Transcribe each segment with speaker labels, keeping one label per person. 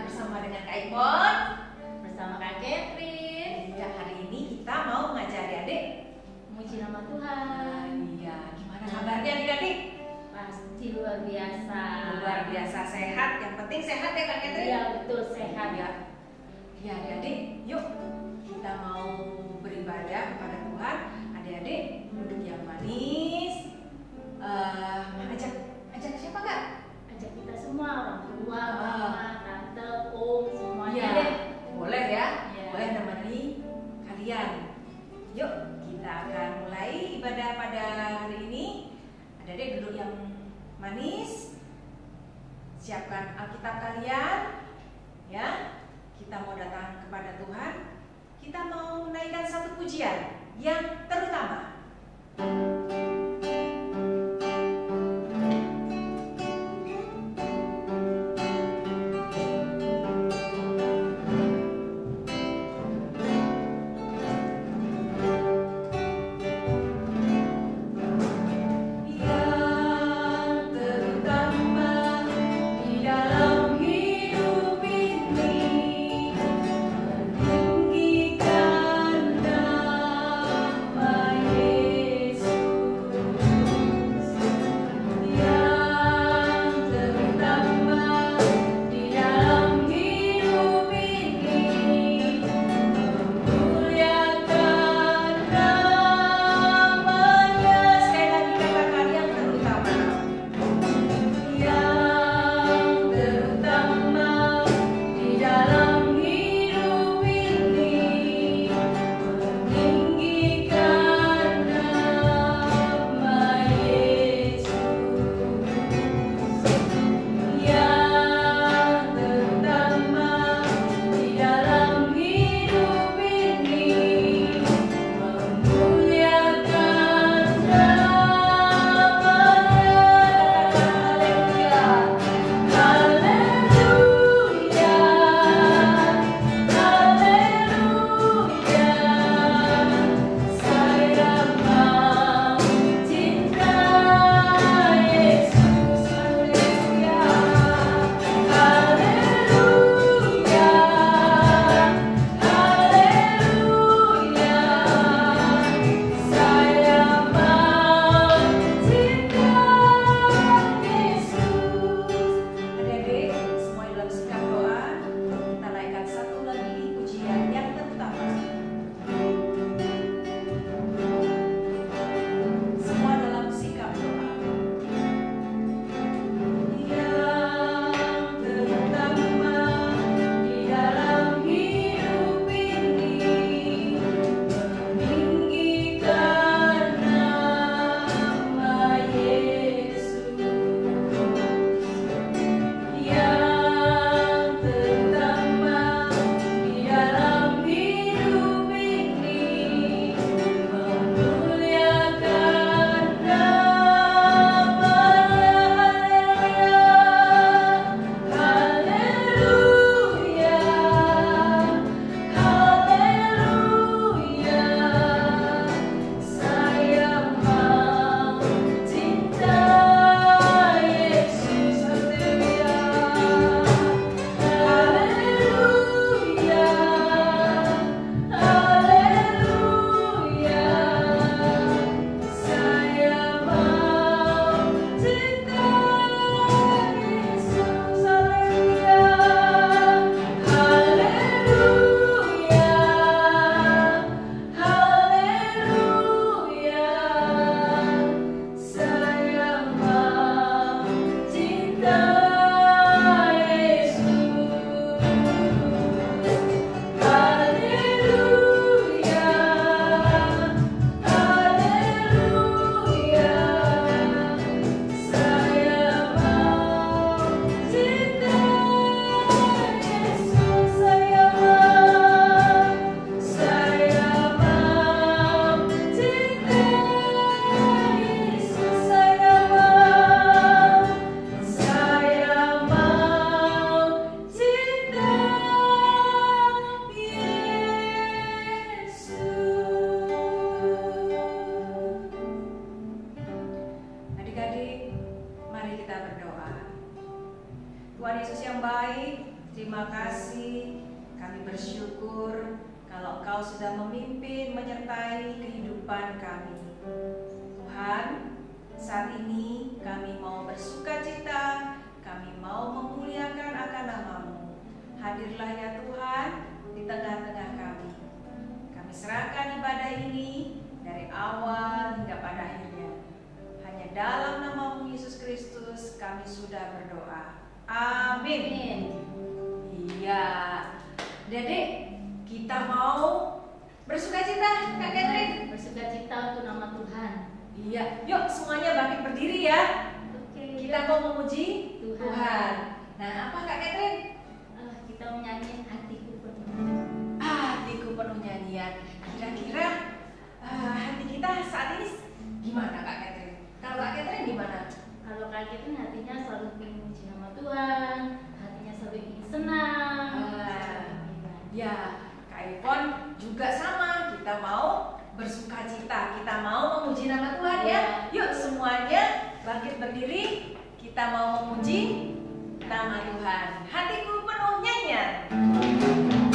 Speaker 1: bersama dengan Kak Ipon,
Speaker 2: bersama Kak Catherine.
Speaker 1: Ya, hari ini kita mau ngajari adik
Speaker 2: Memuji nama Tuhan.
Speaker 1: Iya, gimana kabarnya adik-adik?
Speaker 2: Pasti luar biasa.
Speaker 1: Luar biasa sehat, yang penting sehat ya Kak Catherine?
Speaker 2: Iya betul, sehat
Speaker 1: Ya. Ya adik-adik, yuk kita mau beribadah kepada Tuhan. Adik-adik duduk yang manis. Ajak siapa Kak?
Speaker 2: Ajak kita semua, orang tua,
Speaker 1: Ah.
Speaker 2: mama, tante, om, semuanya
Speaker 1: Iya,
Speaker 2: deh.
Speaker 1: boleh ya,
Speaker 2: Iya.
Speaker 1: boleh menemani kalian. Yuk kita akan mulai ibadah pada hari ini. Adik-adik duduk yang manis. Siapkan Alkitab kalian, ya. Kita mau datang kepada Tuhan. Kita mau menaikkan satu pujian yang terutama.
Speaker 3: Tinggikan nama
Speaker 1: Terima kasih, kami bersyukur kalau Engkau sudah memimpin, menyertai kehidupan kami. Tuhan, saat ini kami mau bersukacita, kami mau memuliakan akan nama-Mu. Hadirlah ya Tuhan di tengah-tengah kami. Kami serahkan ibadah ini dari awal hingga pada akhirnya. Hanya dalam nama-Mu Yesus Kristus kami sudah berdoa. Amin. Iya, Dedek, kita mau bersukacita, Kak Catherine.
Speaker 2: Bersukacita untuk nama Tuhan.
Speaker 1: Iya, yuk semuanya bangkit berdiri ya.
Speaker 2: Oke.
Speaker 1: Kita mau memuji
Speaker 2: Tuhan.
Speaker 1: Tuhan. Nah, apa Kak Catherine?
Speaker 2: Kita menyanyi hatiku penuh.
Speaker 1: Hatiku penuh nyanyian. Kira-kira hati kita saat ini gimana Kak Catherine? Kalau Kak Catherine gimana?
Speaker 2: Kalau kayak gitu hatinya selalu ingin memuji nama Tuhan, hatinya selalu ingin senang.
Speaker 1: Ya, Kak Ipon juga sama. Kita mau bersukacita, kita mau memuji nama Tuhan ya. Yuk semuanya bangkit berdiri. Kita mau memuji nama Tuhan. Hatiku penuh nyanyian.
Speaker 3: Hatiku penuh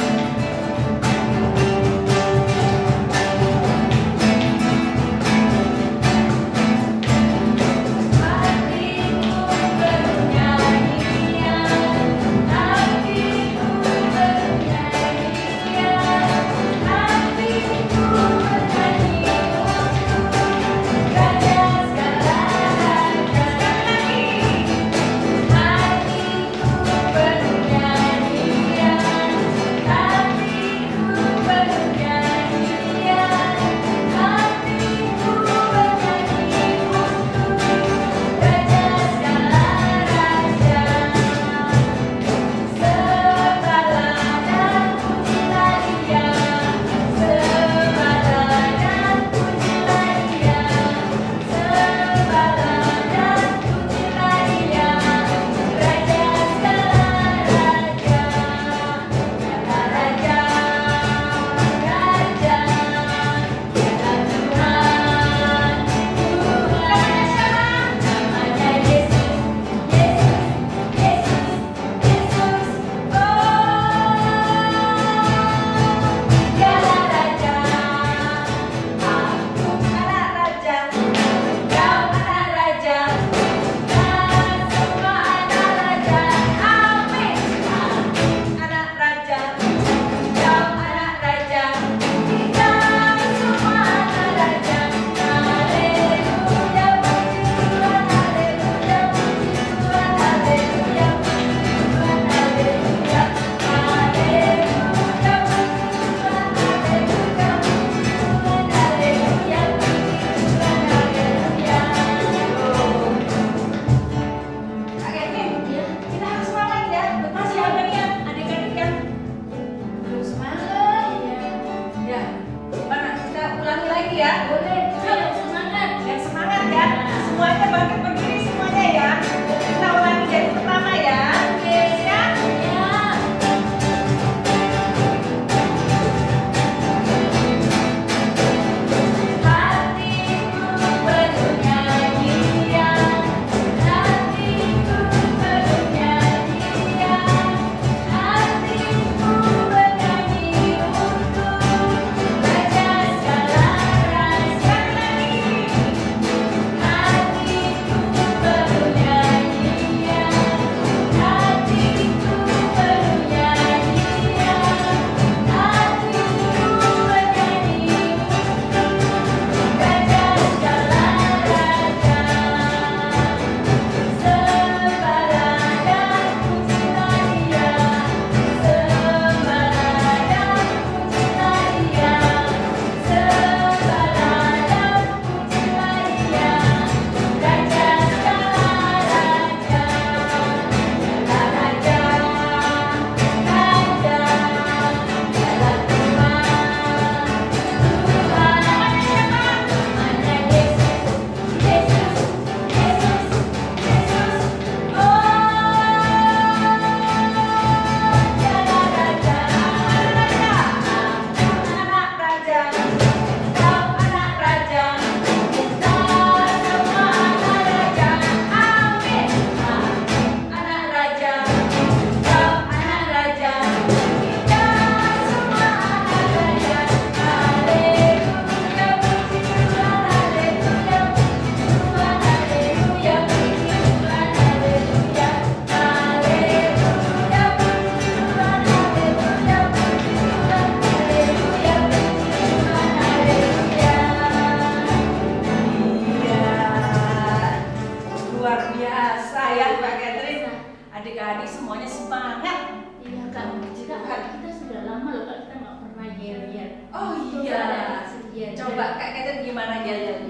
Speaker 1: gimana Gaya?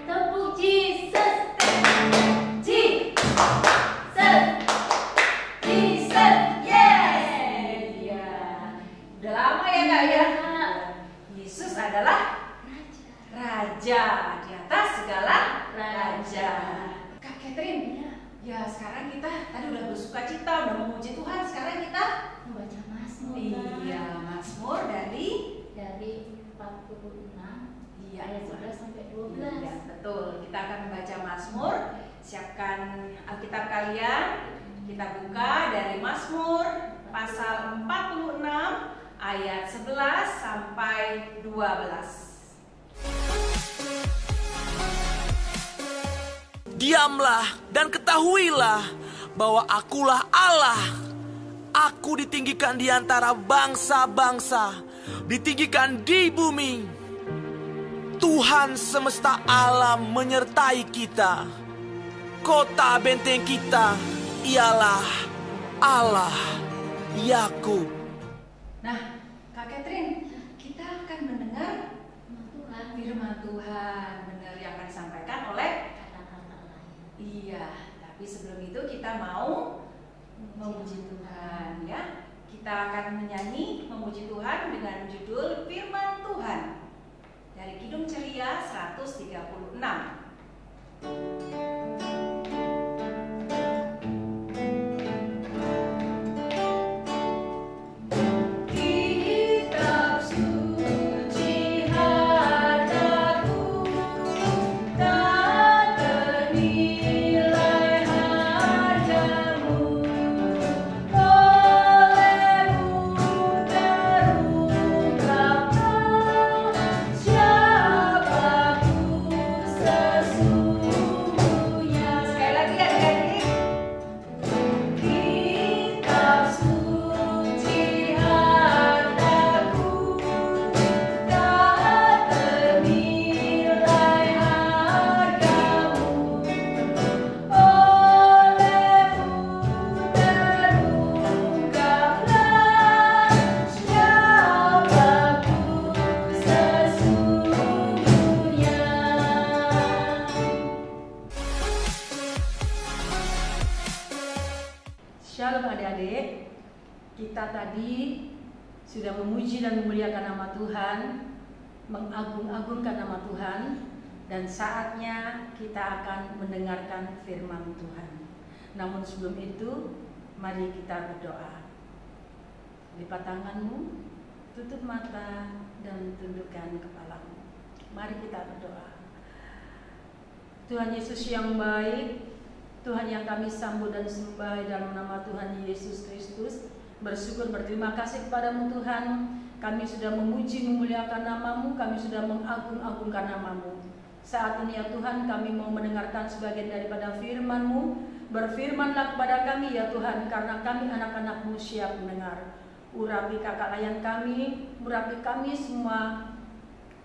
Speaker 2: Tepuk Jesus.
Speaker 1: Udah lama ya Kak ya? Yesus adalah Raja di atas segala raja. Kak Catherine, ya sekarang kita tadi udah bersuka cita, udah memuji Tuhan. Sekarang kita
Speaker 2: Membaca Mazmur.
Speaker 1: iya Mazmur dari
Speaker 2: 46
Speaker 1: iya
Speaker 2: ayat 11 sampai 12.
Speaker 1: Iya, betul. Kita akan membaca Mazmur. Siapkan Alkitab kalian. Kita buka dari Mazmur pasal 46 ayat 11 sampai 12.
Speaker 3: Diamlah dan ketahuilah bahwa akulah Allah. Aku ditinggikan di antara bangsa-bangsa, ditinggikan di bumi. Tuhan semesta alam menyertai kita. Kota benteng kita ialah Allah Yakub.
Speaker 1: Nah, Kak Catherine, kita akan mendengar firman Tuhan benar yang akan disampaikan oleh iya, tapi sebelum itu kita mau memuji Tuhan ya. Kita akan menyanyi memuji Tuhan dengan judul Firman Tuhan dari Kidung Ceria 136.
Speaker 4: Shalom adik-adik, kita tadi sudah memuji dan memuliakan nama Tuhan, mengagung-agungkan nama Tuhan, dan saatnya kita akan mendengarkan firman Tuhan. Namun sebelum itu, mari kita berdoa. Lipat tanganmu, tutup mata, dan tundukkan kepalamu. Mari kita berdoa. Tuhan Yesus yang baik, Tuhan yang kami sambut dan sembah dalam nama Tuhan Yesus Kristus, bersyukur berterima kasih kepadamu Tuhan. Kami sudah memuji memuliakan namamu, kami sudah mengagung-agungkan namamu. Saat ini ya Tuhan, kami mau mendengarkan sebagian daripada firman-Mu. Berfirmanlah kepada kami ya Tuhan, karena kami anak-anak-Mu siap mendengar. Urapi kakak layan kami, urapi kami semua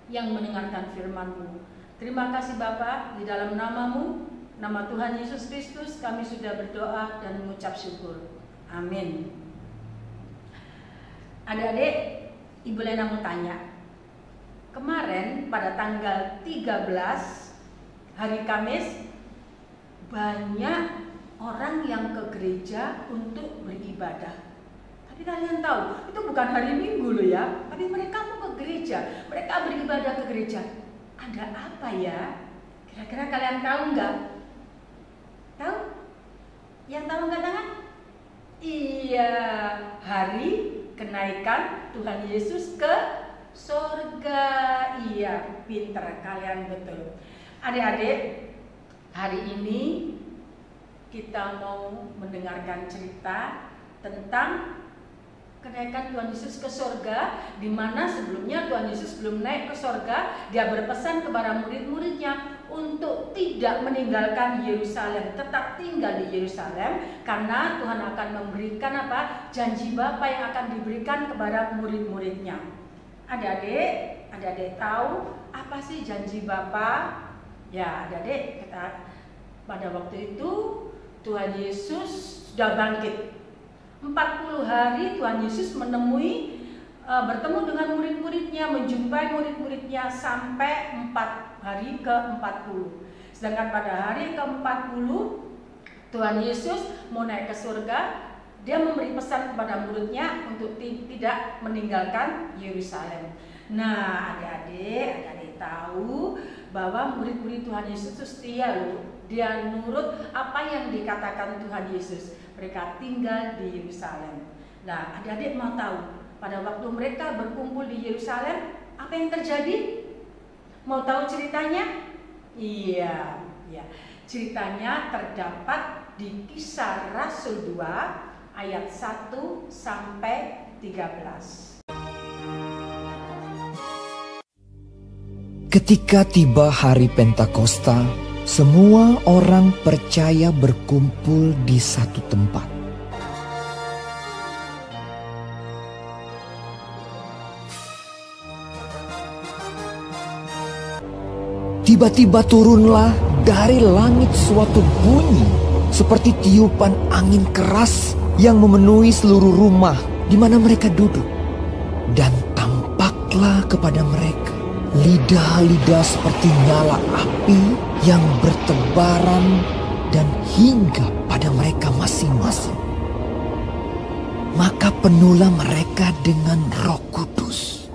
Speaker 4: yang mendengarkan firman-Mu. Terima kasih Bapa, di dalam namamu, nama Tuhan Yesus Kristus, kami sudah berdoa dan mengucap syukur. Amin. Adik-adik, Ibu Lena mau tanya. Kemarin pada tanggal 13 hari Kamis, banyak orang yang ke gereja untuk beribadah. Tapi kalian tahu, itu bukan hari Minggu loh ya. Tapi mereka mau ke gereja, mereka beribadah ke gereja. Ada apa ya? Kira-kira kalian tahu nggak? Tahu? Yang tahu angkat tangan? Iya, hari kenaikan Tuhan Yesus ke surga. Iya, pinter kalian betul. Adik-adik, hari ini kita mau mendengarkan cerita tentang kenaikan Tuhan Yesus ke surga, di mana sebelumnya Tuhan Yesus belum naik ke surga. Dia berpesan kepada murid-muridnya untuk tidak meninggalkan Yerusalem, tetap tinggal di Yerusalem, karena Tuhan akan memberikan apa? Janji Bapa yang akan diberikan kepada murid-muridnya. Adik-adik tahu apa sih janji Bapa? Ya, adik-adik, pada waktu itu Tuhan Yesus sudah bangkit. 40 hari Tuhan Yesus menemui bertemu dengan murid-muridnya, menjumpai murid-muridnya sampai hari ke-40. Sedangkan pada hari ke-40 Tuhan Yesus mau naik ke surga. Dia memberi pesan kepada muridnya untuk tidak meninggalkan Yerusalem. Nah, adik-adik tahu bahwa murid-murid Tuhan Yesus itu setia loh. Dia nurut apa yang dikatakan Tuhan Yesus. Mereka tinggal di Yerusalem. Nah, adik-adik mau tahu pada waktu mereka berkumpul di Yerusalem, apa yang terjadi? Mau tahu ceritanya? Iya. Ceritanya terdapat di Kisah Rasul 2 ayat 1 sampai 13.
Speaker 5: Ketika tiba hari Pentakosta, semua orang percaya berkumpul di satu tempat. Tiba-tiba turunlah dari langit suatu bunyi seperti tiupan angin keras yang memenuhi seluruh rumah di mana mereka duduk. Dan tampaklah kepada mereka lidah-lidah seperti nyala api yang bertebaran dan hingga pada mereka masing-masing. Maka penuhlah mereka dengan Roh Kudus.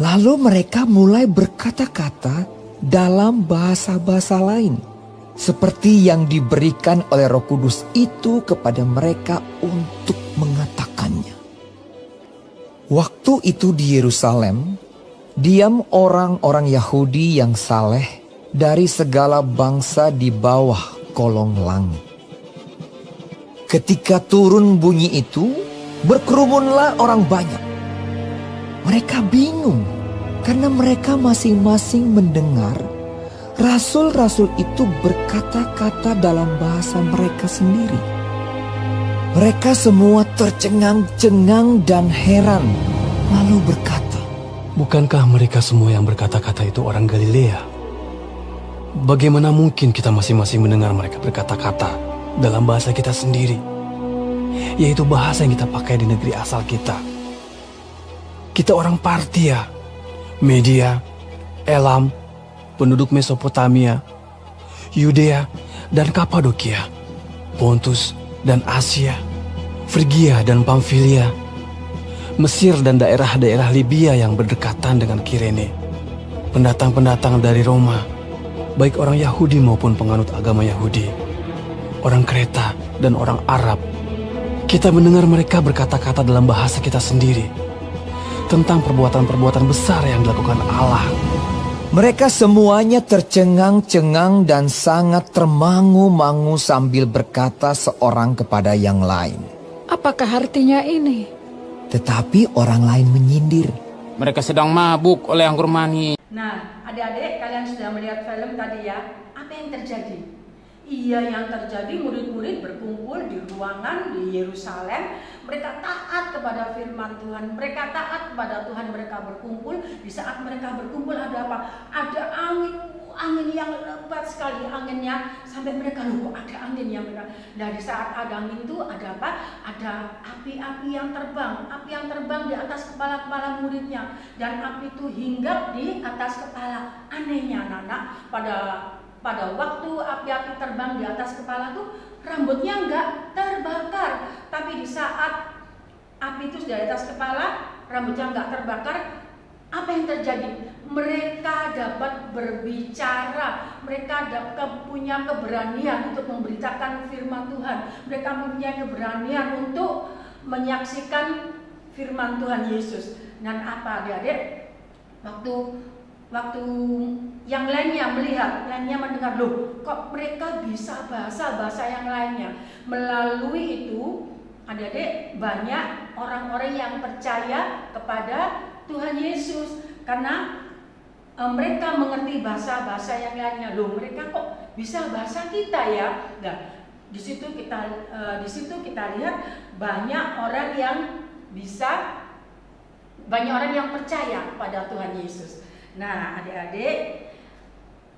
Speaker 5: Lalu mereka mulai berkata-kata dalam bahasa-bahasa lain, seperti yang diberikan oleh Roh Kudus itu kepada mereka untuk mengatakannya. Waktu itu di Yerusalem, diam orang-orang Yahudi yang saleh dari segala bangsa di bawah kolong langit. Ketika turun bunyi itu, berkerumunlah orang banyak. Mereka bingung karena mereka masing-masing mendengar rasul-rasul itu berkata-kata dalam bahasa mereka sendiri. Mereka semua tercengang-cengang dan heran, lalu berkata,
Speaker 6: "Bukankah mereka semua yang berkata-kata itu orang Galilea? Bagaimana mungkin kita masing-masing mendengar mereka berkata-kata dalam bahasa kita sendiri, yaitu bahasa yang kita pakai di negeri asal kita? Kita orang Partia, Media, Elam, penduduk Mesopotamia, Yudea dan Kapadokia, Pontus dan Asia, Frigia dan Pamfilia, Mesir dan daerah-daerah Libya yang berdekatan dengan Kirene, pendatang-pendatang dari Roma, baik orang Yahudi maupun penganut agama Yahudi, orang Kreta dan orang Arab. Kita mendengar mereka berkata-kata dalam bahasa kita sendiri tentang perbuatan-perbuatan besar yang dilakukan Allah."
Speaker 5: Mereka semuanya tercengang-cengang dan sangat termangu-mangu sambil berkata seorang kepada yang lain,
Speaker 7: "Apakah artinya ini?"
Speaker 5: Tetapi orang lain menyindir,
Speaker 8: "Mereka sedang mabuk oleh anggur manis."
Speaker 4: Nah, adik-adik, kalian sudah melihat film tadi ya? Apa yang terjadi? Iya, yang terjadi murid-murid berkumpul di ruangan di Yerusalem. Mereka taat kepada firman Tuhan. Mereka taat kepada Tuhan. Mereka berkumpul. Di saat mereka berkumpul ada apa? Ada angin yang lebat sekali anginnya. Sampai mereka lupa ada angin yang mereka. Nah, di saat ada angin itu ada apa? Ada api-api yang terbang. Api yang terbang di atas kepala-kepala muridnya. Dan api itu hinggap di atas kepala. Anehnya anak-anak, pada waktu api-api terbang di atas kepala tuh rambutnya enggak terbakar. Tapi di saat api itu sudah di atas kepala, rambutnya enggak terbakar, apa yang terjadi? Mereka dapat berbicara. Mereka dapat punya keberanian untuk memberitakan firman Tuhan. Mereka mempunyai keberanian untuk menyaksikan firman Tuhan Yesus. Dan apa adik-adik? Waktu yang lainnya melihat, lainnya mendengar, loh kok mereka bisa bahasa yang lainnya. Melalui itu, adik-adik, banyak orang-orang yang percaya kepada Tuhan Yesus. Karena mereka mengerti bahasa yang lainnya. Loh mereka kok bisa bahasa kita ya. Nah, di situ kita lihat banyak orang yang percaya pada Tuhan Yesus. Nah, adik-adik,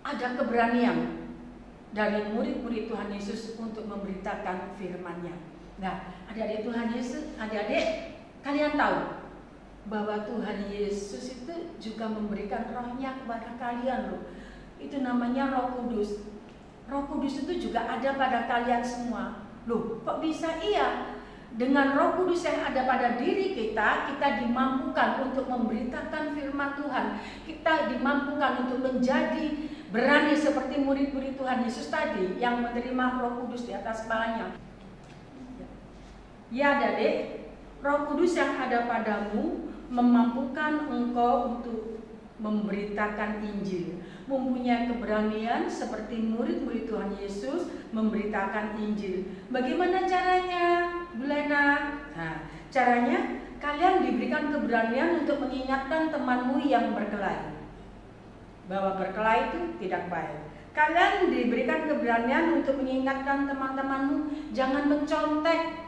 Speaker 4: ada keberanian dari murid-murid Tuhan Yesus untuk memberitakan firman-Nya. Nah, adik-adik Tuhan Yesus, adik-adik, kalian tahu bahwa Tuhan Yesus itu juga memberikan rohnya kepada kalian loh. Itu namanya Roh Kudus. Roh Kudus itu juga ada pada kalian semua. Loh, kok bisa iya? Dengan Roh Kudus yang ada pada diri kita, kita dimampukan untuk memberitakan firman Tuhan. Kita dimampukan untuk menjadi berani seperti murid-murid Tuhan Yesus tadi yang menerima Roh Kudus di atas kepalanya. Ya adik, Roh Kudus yang ada padamu memampukan engkau untuk memberitakan Injil, mempunyai keberanian seperti murid-murid Tuhan Yesus memberitakan Injil. Bagaimana caranya, Bu Lena? Nah, caranya kalian diberikan keberanian untuk mengingatkan temanmu yang berkelahi bahwa berkelahi itu tidak baik. Kalian diberikan keberanian untuk mengingatkan teman-temanmu jangan mencontek.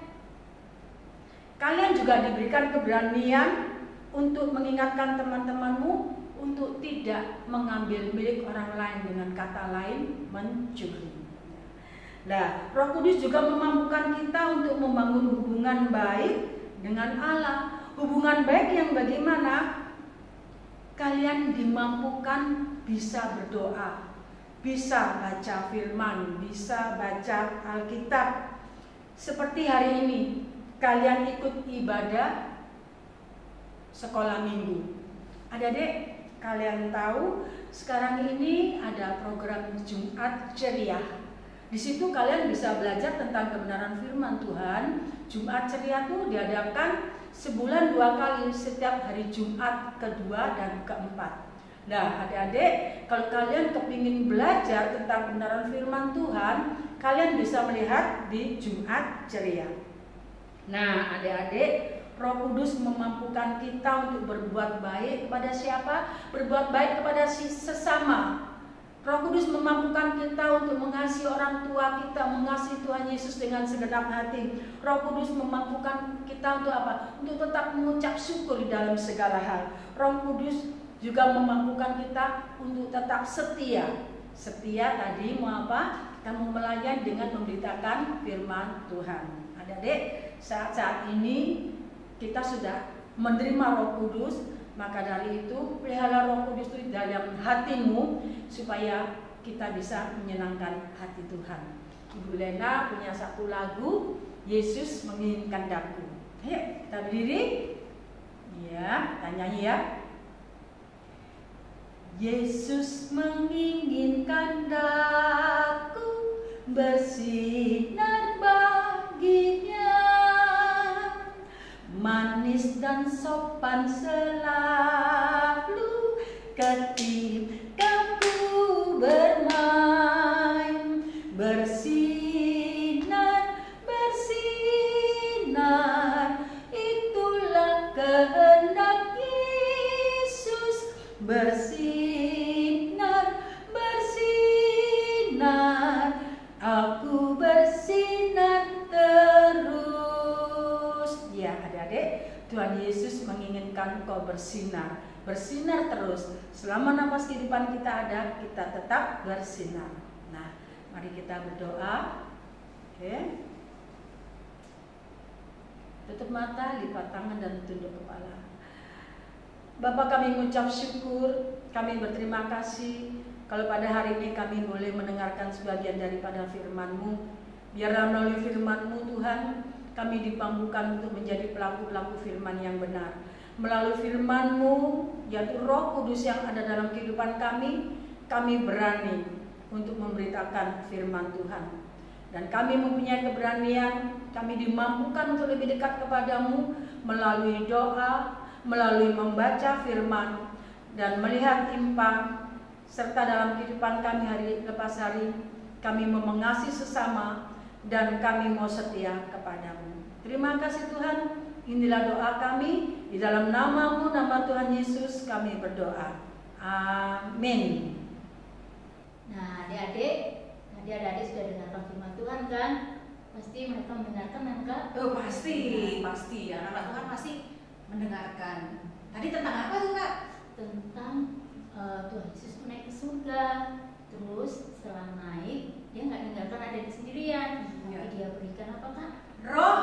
Speaker 4: Kalian juga diberikan keberanian untuk mengingatkan teman-temanmu untuk tidak mengambil milik orang lain, dengan kata lain mencuri. Nah, Roh Kudus juga memampukan kita untuk membangun hubungan baik dengan Allah. Hubungan baik yang bagaimana? Kalian dimampukan bisa berdoa, bisa baca firman, bisa baca Alkitab. Seperti hari ini, kalian ikut ibadah sekolah minggu. Adik-adik, kalian tahu sekarang ini ada program Jumat Ceria. Di situ kalian bisa belajar tentang kebenaran firman Tuhan. Jumat Ceria itu diadakan sebulan 2 kali, setiap hari Jumat kedua dan keempat. Nah, adik-adik, kalau kalian kepingin belajar tentang kebenaran firman Tuhan, kalian bisa melihat di Jumat Ceria. Nah, adik-adik, Roh Kudus memampukan kita untuk berbuat baik kepada siapa? Berbuat baik kepada sesama. Roh Kudus memampukan kita untuk mengasihi orang tua kita, mengasihi Tuhan Yesus dengan segenap hati. Roh Kudus memampukan kita untuk apa? Untuk tetap mengucap syukur di dalam segala hal. Roh Kudus juga memampukan kita untuk tetap setia. Setia tadi mau apa? Kamu melayani dengan memberitakan firman Tuhan. Adik-adik, saat-saat ini kita sudah menerima Roh Kudus, maka dari itu pelihara Roh Kudus itu dalam hatimu supaya kita bisa menyenangkan hati Tuhan. Ibu Lena punya satu lagu, Yesus menginginkan daku. Ayo kita berdiri. Ya, kita nyanyi ya. Yesus menginginkan daku bersinar baginya, manis dan sopan selalu ketika ku bermain. Bersinar, bersinar, itulah kehendak Yesus. Bersinar, bersinar, aku bersinar terus. Ya adik-adik, Tuhan Yesus menginginkan kau bersinar. Bersinar terus. Selama nafas kehidupan kita ada, kita tetap bersinar. Nah, mari kita berdoa. Oke. Tutup mata, lipat tangan dan tunduk kepala. Bapa, kami mengucap syukur, kami berterima kasih kalau pada hari ini kami boleh mendengarkan sebagian daripada firman-Mu. Biarlah melalui firman-Mu Tuhan, kami dimampukan untuk menjadi pelaku-pelaku firman yang benar. Melalui firman-Mu, yaitu Roh Kudus yang ada dalam kehidupan kami berani untuk memberitakan firman Tuhan. Dan kami mempunyai keberanian, kami dimampukan untuk lebih dekat kepadamu melalui doa, melalui membaca firman, dan melihat impact, serta dalam kehidupan kami hari lepas hari, kami mengasihi sesama, dan kami mau setia kepadamu. Terima kasih Tuhan, inilah doa kami, di dalam nama-Mu, nama Tuhan Yesus kami berdoa. Amin.
Speaker 2: Nah, adik-adik, tadi adik-adik sudah dengarkan firman Tuhan kan? Pasti mereka mendengarkan kan Kak?
Speaker 1: Oh pasti anak Tuhan pasti mendengarkan. Tadi tentang apa tuh Kak?
Speaker 2: Tentang Tuhan Yesus naik ke surga. Terus setelah naik, dia nggak tinggalkan adik sendirian. Tapi dia berikan apa Kak?
Speaker 1: Roh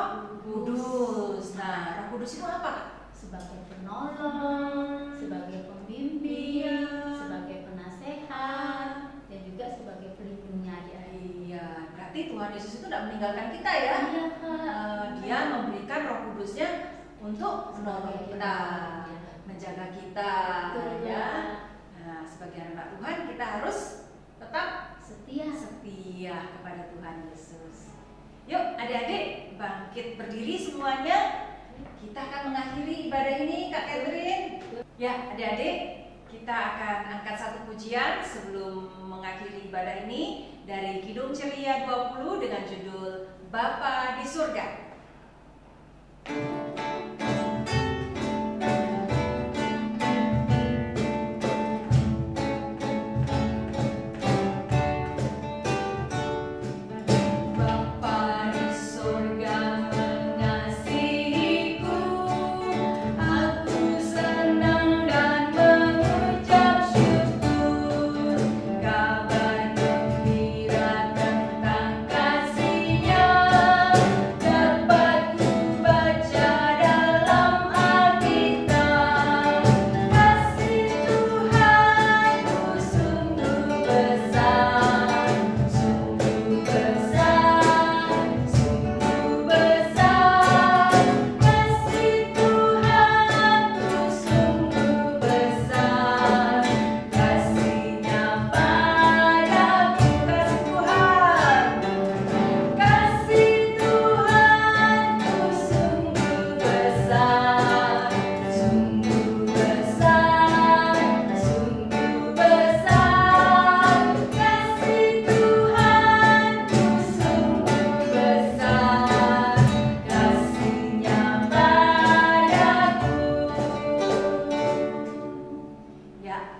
Speaker 1: Kudus. Nah, Roh Kudus itu apa?
Speaker 2: sebagai penolong, sebagai pembimbing, sebagai penasehat, dan juga sebagai pelindungnya adik-adik.
Speaker 1: Iya, berarti Tuhan Yesus itu tidak meninggalkan kita ya.
Speaker 2: Iya, Kak.
Speaker 1: Dia memberikan Roh Kudusnya untuk menolong
Speaker 2: Sebagai
Speaker 1: kita,
Speaker 2: ya.
Speaker 1: menjaga kita,
Speaker 2: Betul,
Speaker 1: ya.
Speaker 2: Kak.
Speaker 1: Nah, sebagai anak Tuhan kita harus tetap
Speaker 2: Setia.
Speaker 1: setia kepada Tuhan Yesus. Yuk, adik-adik bangkit berdiri semuanya. Kita akan mengakhiri ibadah ini, Kak Catherine. Ya, adik-adik, kita akan angkat satu pujian sebelum mengakhiri ibadah ini dari Kidung Ceria 20 dengan judul Bapa di Surga.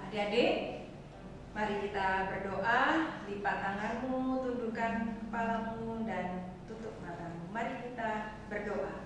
Speaker 1: Adik-adik, mari kita berdoa. Lipat tanganmu, tundukkan kepalamu, dan tutup matamu. Mari kita berdoa.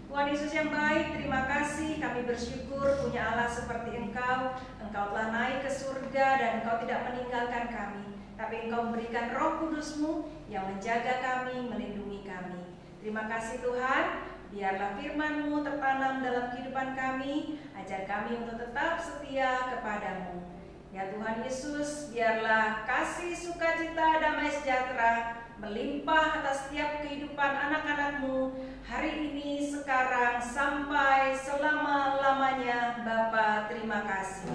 Speaker 1: Tuhan Yesus yang baik, terima kasih. Kami bersyukur punya Allah seperti Engkau. Engkau telah naik ke surga dan Engkau tidak meninggalkan kami, tapi Engkau memberikan Roh Kudus-Mu yang menjaga kami, melindungi kami. Terima kasih Tuhan. Biarlah firman-Mu tertanam dalam kehidupan kami, ajar kami untuk tetap setia kepadamu. Ya Tuhan Yesus, biarlah kasih, sukacita, damai sejahtera melimpah atas setiap kehidupan anak-anak-Mu hari ini, sekarang, sampai selama-lamanya. Bapa, terima kasih.